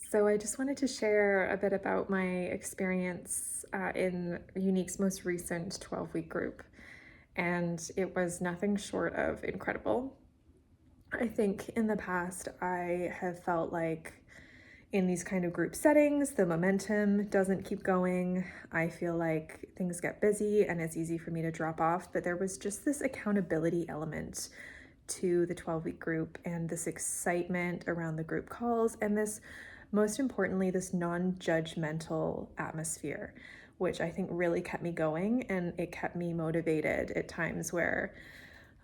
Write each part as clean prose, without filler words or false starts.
So I just wanted to share a bit about my experience in Unique's most recent 12-week group. And it was nothing short of incredible. I think in the past, I have felt like in these kind of group settings, the momentum doesn't keep going. I feel like things get busy and it's easy for me to drop off, but there was just this accountability element to the 12-week group and this excitement around the group calls and this, most importantly, this non-judgmental atmosphere, which I think really kept me going, and it kept me motivated at times where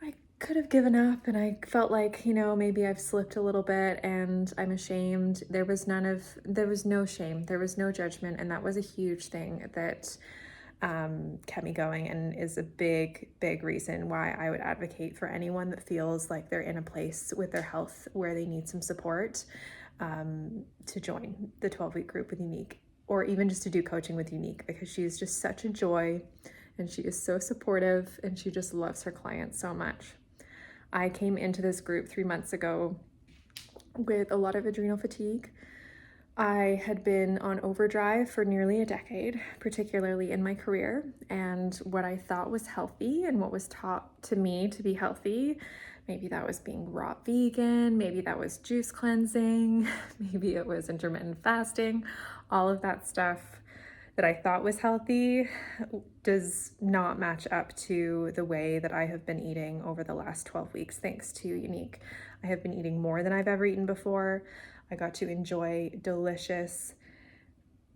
I could have given up and I felt like, maybe I've slipped a little bit and I'm ashamed. There was no shame, there was no judgment, and that was a huge thing that kept me going and is a big reason why I would advocate for anyone that feels like they're in a place with their health where they need some support, to join the 12-week group with Unique, or even just to do coaching with Unique, because she is just such a joy and she is so supportive and she just loves her clients so much. I came into this group 3 months ago with a lot of adrenal fatigue. I had been on overdrive for nearly a decade, particularly in my career, and what I thought was healthy and what was taught to me to be healthy, maybe that was being raw vegan, maybe that was juice cleansing, maybe it was intermittent fasting, all of that stuff that I thought was healthy does not match up to the way that I have been eating over the last 12 weeks, thanks to Unique. I have been eating more than I've ever eaten before. I got to enjoy delicious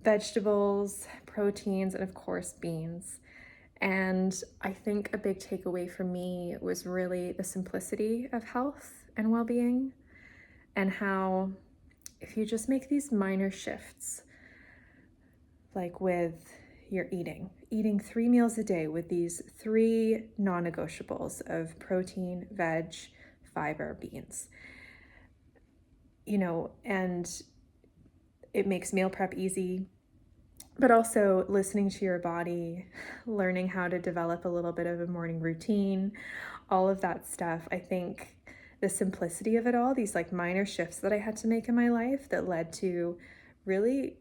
vegetables, proteins, and of course, beans. And I think a big takeaway for me was really the simplicity of health and well-being, and how if you just make these minor shifts, like with your eating 3 meals a day with these 3 non-negotiables of protein, veg, fiber, beans, and it makes meal prep easy, but also listening to your body, learning how to develop a little bit of a morning routine, all of that stuff. I think the simplicity of it all, these like minor shifts that I had to make in my life that led to really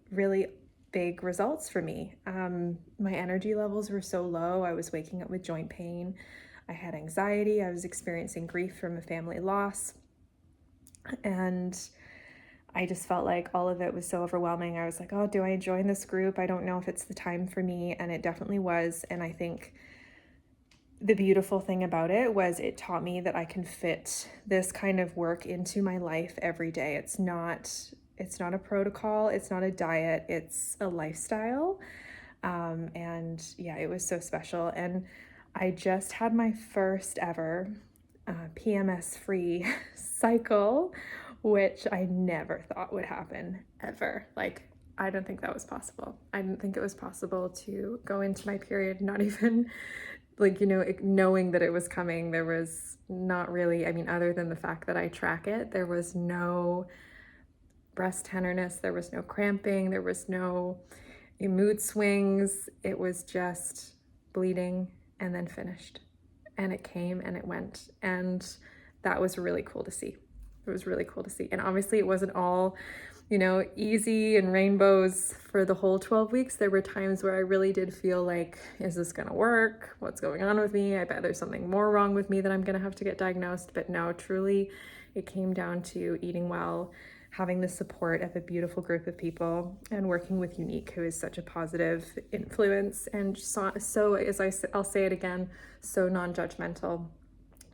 big results for me. My energy levels were so low. I was waking up with joint pain. I had anxiety. I was experiencing grief from a family loss. And I just felt like all of it was so overwhelming. I was like, oh, do I join this group? I don't know if it's the time for me. And it definitely was. And I think the beautiful thing about it was it taught me that I can fit this kind of work into my life every day. It's not a protocol. It's not a diet. It's a lifestyle. And yeah, it was so special. And I just had my first ever PMS-free cycle, which I never thought would happen ever. Like, I don't think that was possible. I didn't think it was possible to go into my period, not even like, knowing that it was coming. There was not really, other than the fact that I track it, there was no breast tenderness, there was no cramping, there was no mood swings. It was just bleeding and then finished. And it came and it went. And that was really cool to see. It was really cool to see. And obviously it wasn't all, easy and rainbows for the whole 12 weeks. There were times where I really did feel like, is this gonna work? What's going on with me? I bet there's something more wrong with me that I'm gonna have to get diagnosed. But no, truly, it came down to eating well, having the support of a beautiful group of people, and working with Unique, who is such a positive influence and so I'll say it again, so non-judgmental.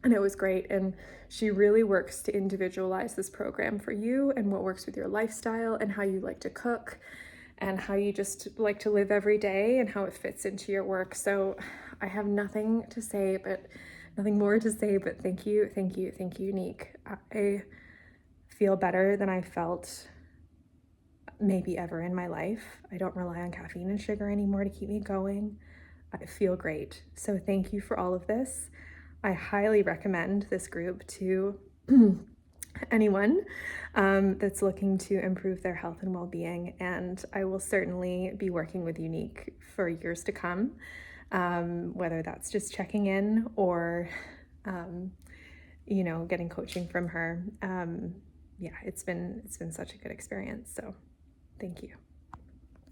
And it was great. And she really works to individualize this program for you and what works with your lifestyle and how you like to cook and how you just like to live every day and how it fits into your work. So I have nothing more to say, but thank you, Unique. I feel better than I felt maybe ever in my life. I don't rely on caffeine and sugar anymore to keep me going. I feel great. So thank you for all of this. I highly recommend this group to anyone that's looking to improve their health and well-being, and I will certainly be working with Unique for years to come, whether that's just checking in or getting coaching from her. Yeah, it's been such a good experience. So Thank you.